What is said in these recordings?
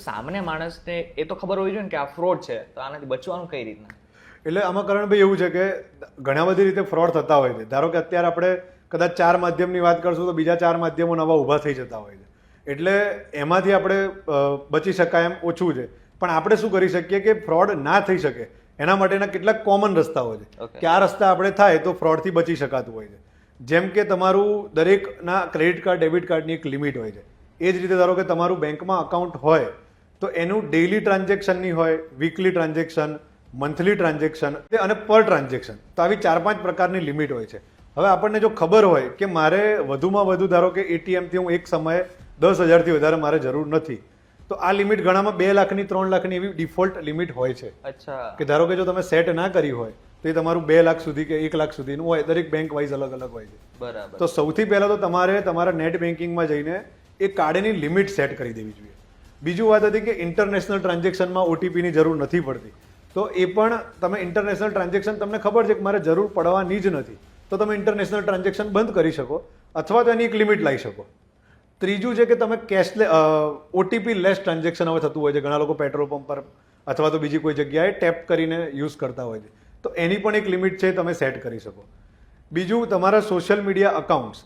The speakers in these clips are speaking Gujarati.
સામાન્ય માણસને એ તો ખબર હોવી જોઈએ ને કે આ ફ્રોડ છે, તો આનાથી બચવાનું કઈ રીતના? એટલે આમાં કરણભાઈ એવું છે કે ઘણા બધી રીતે ફ્રોડ થતા હોય છે. ધારો કે અત્યારે આપણે કદાચ 4 માધ્યમની વાત કરશું તો બીજા 4 માધ્યમો નવા ઊભા થઈ જતા હોય છે. એટલે એમાંથી આપણે બચી શકાય એમ ઓછું છે. પણ આપણે શું કરી શકીએ કે ફ્રોડ ના થઈ શકે એના માટેના કેટલાક કોમન રસ્તાઓ છે કે આ રસ્તા આપણે થાય તો ફ્રોડથી બચી શકાતું હોય છે. જેમ કે તમારું દરેકના ક્રેડિટ કાર્ડ ડેબિટ કાર્ડની એક લિમિટ હોય છે. એ જ રીતે ધારો કે તમારું બેંકમાં અકાઉન્ટ હોય તો એનું ડેઇલી ટ્રાન્ઝેક્શનની હોય, વીકલી ટ્રાન્ઝેક્શન, મંથલી ટ્રાન્ઝેક્શન અને પર ટ્રાન્ઝેક્શન, તો આવી 4-5 પ્રકારની લિમિટ હોય છે. હવે આપણને જો ખબર હોય કે મારે વધુમાં વધુ ધારો કે એટીએમથી હું એક સમયે 10,000થી વધારે મારે જરૂર નથી, તો આ લિમિટ ઘણામાં 2 લાખની 3 લાખની એવી ડિફોલ્ટ લિમિટ હોય છે. અચ્છા, કે ધારો કે જો તમે સેટ ના કરી હોય તો એ તમારું 2 લાખ સુધી કે 1 લાખ સુધીનું હોય. દરેક બેંક વાઇઝ અલગ અલગ હોય છે. બરાબર. તો સૌથી પહેલા તો તમારે તમારા નેટ બેન્કિંગમાં જઈને એ કાર્ડની લિમિટ સેટ કરી દેવી જોઈએ. બીજું વાત હતી કે ઇન્ટરનેશનલ ટ્રાન્ઝેક્શનમાં ઓટીપીની જરૂર નથી પડતી. તો એ પણ તમે ઇન્ટરનેશનલ ટ્રાન્ઝેક્શન તમને ખબર છે કે મારે જરૂર પડવાની જ નથી, તો તમે ઇન્ટરનેશનલ ટ્રાન્ઝેક્શન બંધ કરી શકો અથવા તો એની એક લિમિટ લાવી શકો. ત્રીજું છે કે તમે ઓટીપી લેસ ટ્રાન્ઝેક્શન હવે થતું હોય છે. ઘણા લોકો પેટ્રોલ પંપ પર અથવા તો બીજી કોઈ જગ્યાએ ટેપ કરીને યુઝ કરતા હોય છે, તો એની પણ એક લિમિટ છે, તમે સેટ કરી શકો. બીજું, તમારા સોશિયલ મીડિયા અકાઉન્ટ્સ,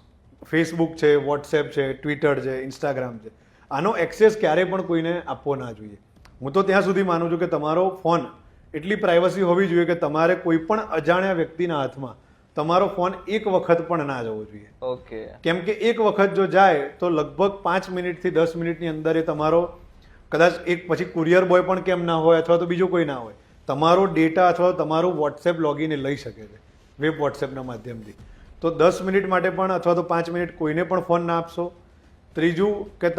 ફેસબુક છે, વોટ્સએપ છે, ટ્વિટર છે, ઇન્સ્ટાગ્રામ છે, આનો એક્સેસ ક્યારેય પણ કોઈને આપવો ના જોઈએ. હું તો ત્યાં સુધી માનું છું કે તમારો ફોન એટલી પ્રાઇવસી હોવી જોઈએ કે તમારે કોઈ પણ અજાણ્યા વ્યક્તિના હાથમાં તમારો ફોન એક વખત પણ ના જવો જોઈએ. ઓકે. કેમ કે એક વખત જો જાય તો લગભગ 5 મિનિટથી 10 મિનિટની અંદર એ તમારો કદાચ એક પછી કુરિયર બોય પણ કેમ ના હોય અથવા તો બીજું કોઈ ના હોય, તમારો ડેટા અથવા તમારું વોટ્સએપ લોગિન એ લઈ શકે છે વેબ વોટ્સએપના માધ્યમથી. તો 10 મિનિટ માટે પણ અથવા તો 5 મિનિટ કોઈને પણ ફોન ના આપશો. ત્રીજું કે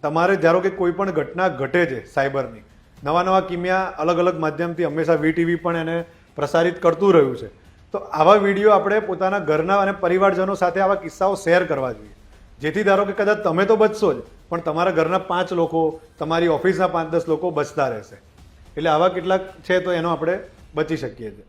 તમારે ધારો કે કોઈ પણ ઘટના ઘટે છે સાયબરની, નવા કિમિયા અલગ અલગ માધ્યમથી હંમેશા વીટીવી પણ એને પ્રસારિત કરતું રહ્યું છે. તો આવા વિડીયો આપણે પોતાના ઘરના અને પરિવારજનો સાથે આવા કિસ્સાઓ શેર કરવા જોઈએ, જેથી ધારો કે કદાચ તમે તો બચશો જ, પણ તમારા ઘરના 5 લોકો, તમારી ઓફિસના 5-10 લોકો બચતા રહેશે. એટલે આવા કેટલાક છે તો એનો આપણે બચી શકીએ છીએ.